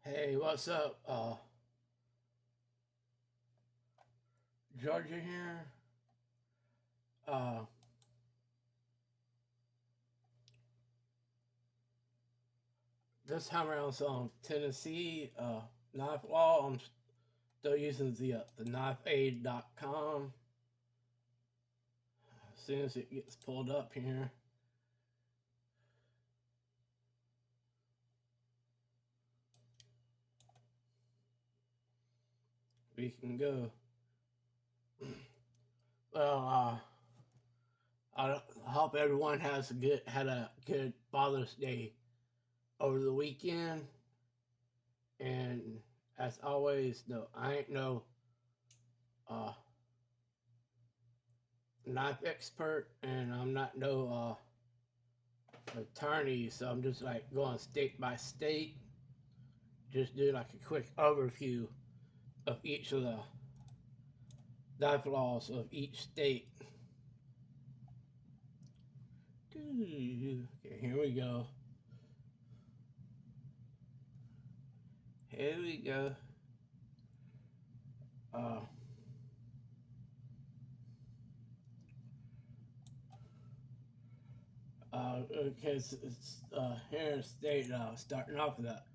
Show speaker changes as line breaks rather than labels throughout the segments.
Hey, what's up? Georgia here. Uh, this time around it's on Tennessee knife law. I'm still using the knifeaid.com. As soon as it gets pulled up here, we can go. Well, I hope everyone had a good Father's Day over the weekend. And as always, no, I ain't no uh, knife expert, and I'm not no attorney, so I'm just like going state by state, just doing like a quick overview of each of the knife laws of each state. Okay, here we go. Here we go. Uh, because it's here in the state, starting off with that.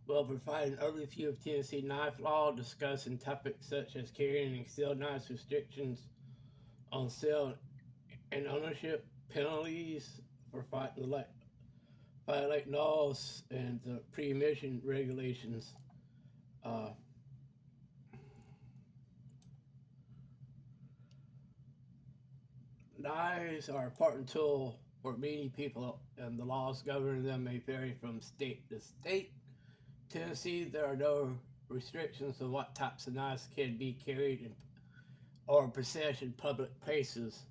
We'll provide an overview of Tennessee knife law, discussing topics such as carrying and concealed knives, restrictions on sale and ownership, penalties for violate laws, and the pre-emission regulations. Uh, Knives are an important tool for many people, and the laws governing them may vary from state to state. Tennessee, there are no restrictions on what types of knives can be carried in, or possessed in public places,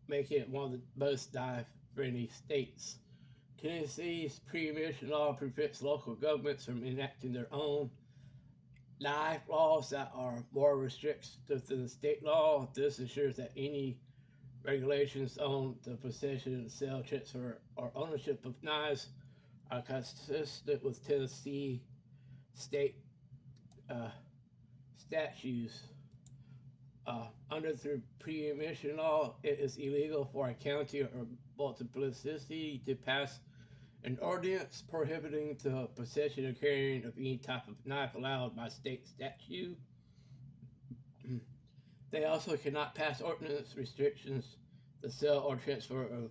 making it one of the most knife-friendly states. Tennessee's pre-emission law prevents local governments from enacting their own knife laws that are more restrictive than the state law. This ensures that any regulations on the possession, sale, transfer, or ownership of knives are consistent with Tennessee state uh, statutes. Under the pre-emission law, it is illegal for a county or municipality to pass an ordinance prohibiting the possession or carrying of any type of knife allowed by state statute. They also cannot pass ordinance restrictions the sale or transfer of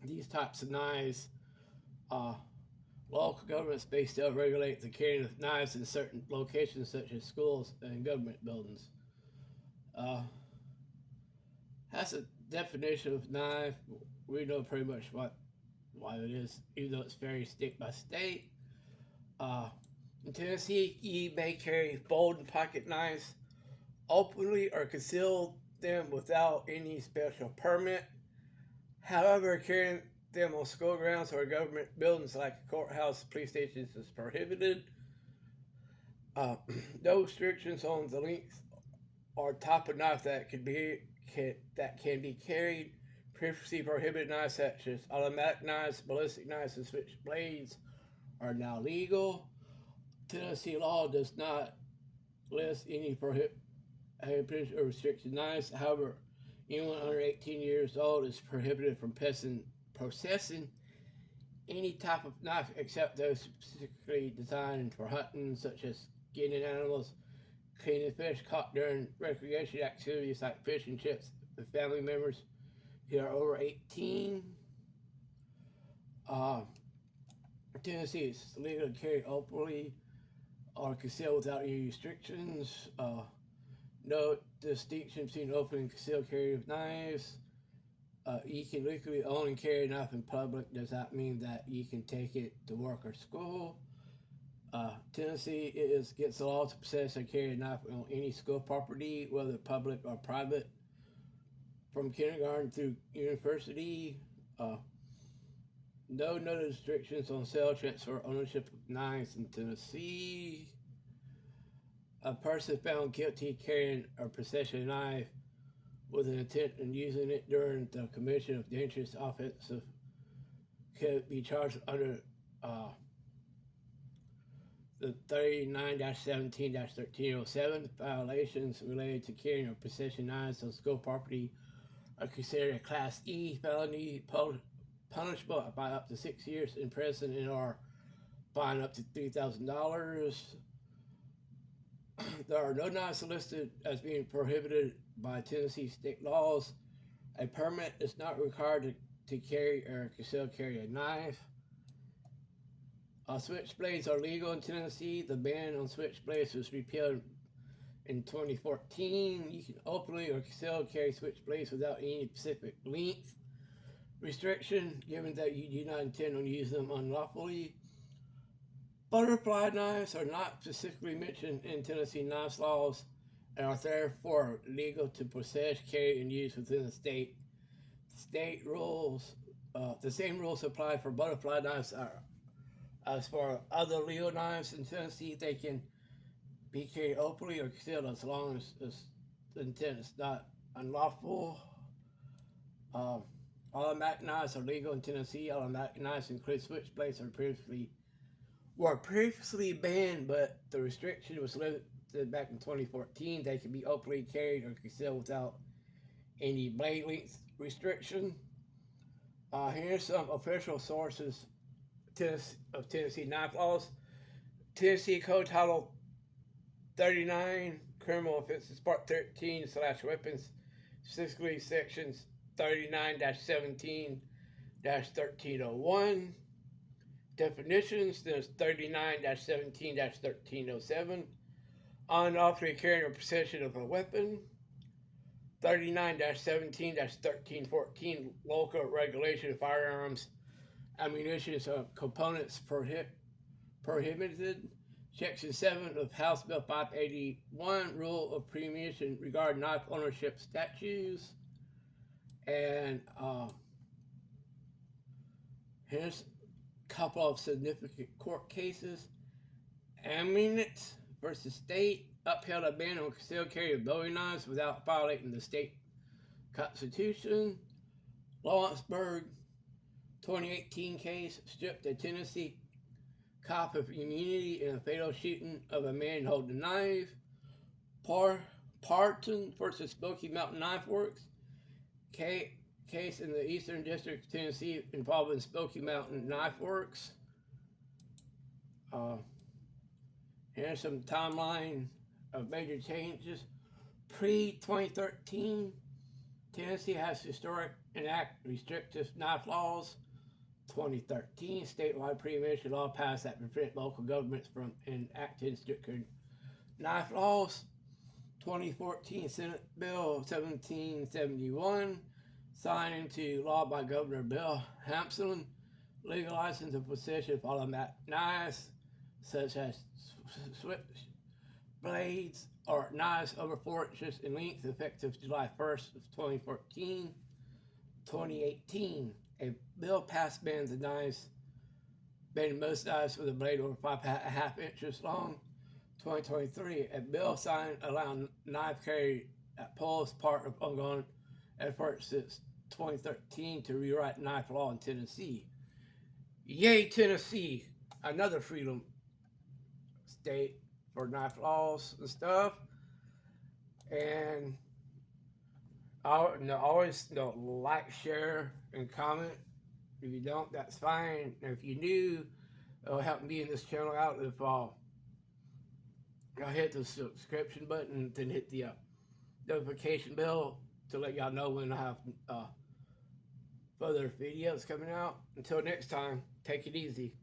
these types of knives. Uh, Local governments may still regulate the carrying of knives in certain locations, such as schools and government buildings. Uh, that's a definition of knife. We know pretty much what it is, even though it's very state by state. Uh, in Tennessee, you may carry folding pocket knives openly or conceal them without any special permit. However, carrying them on school grounds or government buildings like courthouse, police stations is prohibited. Uh, no restrictions on the length or type of knife that can be carried. Previously prohibited knives such as automatic knives, ballistic knives, and switchblades are now legal. Tennessee law does not list any prohibited or restricted knives. However, anyone under 18 years old is prohibited from possessing any type of knife except those specifically designed for hunting, such as skinning animals, cleaning fish caught during recreation activities like fishing trips with family members who are over 18. Uh, Tennessee is legal to carry openly or concealed without any restrictions. No distinction between open and concealed carry of knives. You can legally own and carry a knife in public. Does that mean that you can take it to work or school? Tennessee is against the law to possess or carry a knife on any school property, whether public or private, from kindergarten through university. Uh, no restrictions on sale, transfer, ownership of knives in Tennessee. A person found guilty carrying or possession of a knife with an intent in using it during the commission of dangerous offensive could be charged under uh, The 39-17-1307 violations related to carrying or possessing knives on school property are considered a Class E felony, punishable by up to 6 years in prison and or fine up to $3,000. There are no knives listed as being prohibited by Tennessee state laws. A permit is not required to carry or conceal carry a knife. Switchblades are legal in Tennessee. The ban on switchblades was repealed in 2014. You can openly or conceal carry switchblades without any specific length restriction, given that you do not intend on using them unlawfully. Butterfly knives are not specifically mentioned in Tennessee knives laws and are therefore legal to possess, carry, and use within the state. State rules, the same rules apply for butterfly knives as for other legal knives in Tennessee. They can be carried openly or concealed as long as the intent is not unlawful. Automatic knives are legal in Tennessee. Automatic knives include switchblades were previously banned, but the restriction was lifted back in 2014. They can be openly carried or concealed without any blade length restriction. Here's some official sources of Tennessee knife laws. Tennessee Code Title 39, Criminal Offenses, Part 13/Weapons, specifically Sections 39-17-1301. Definitions, there's 39-17-1307. Unlawfully carrying or possession of a weapon. 39-17-1314, local regulation of firearms, ammunition, or components prohibited. Section 7 of House Bill 581, Rule of Preemption regarding knife ownership statutes. And here's a couple of significant court cases. Aminit versus State upheld a ban on concealed carry of Bowie knives without violating the state constitution. Lawrenceburg 2018 case stripped a Tennessee cop of immunity in a fatal shooting of a man holding a knife. Parton versus Smoky Mountain Knife Works case in the Eastern District of Tennessee involving Smoky Mountain Knife Works. Here's some timeline of major changes. Pre-2013, Tennessee has historic enact restrictive knife laws. 2013, statewide pre-emission law passed that prevent local governments from enacting stricter knife laws. 2014, Senate Bill 1771, signed into law by Governor Bill Hampson, legalizing the possession of automatic knives, such as switchblades or knives over 4 inches in length, effective July 1st of 2014. 2018, a bill passed banning most knives with a blade over 5.5 inches long. 2023, a bill signed allowing knife carry at polls, part of ongoing efforts since 2013 to rewrite knife law in Tennessee. Yay, Tennessee! Another freedom state for knife laws and stuff. And always like, share, and comment. If you don't, that's fine. And if you're new, it'll help me in this channel out if I'll hit the subscription button, then hit the notification bell to let y'all know when I have further videos coming out. Until next time, take it easy.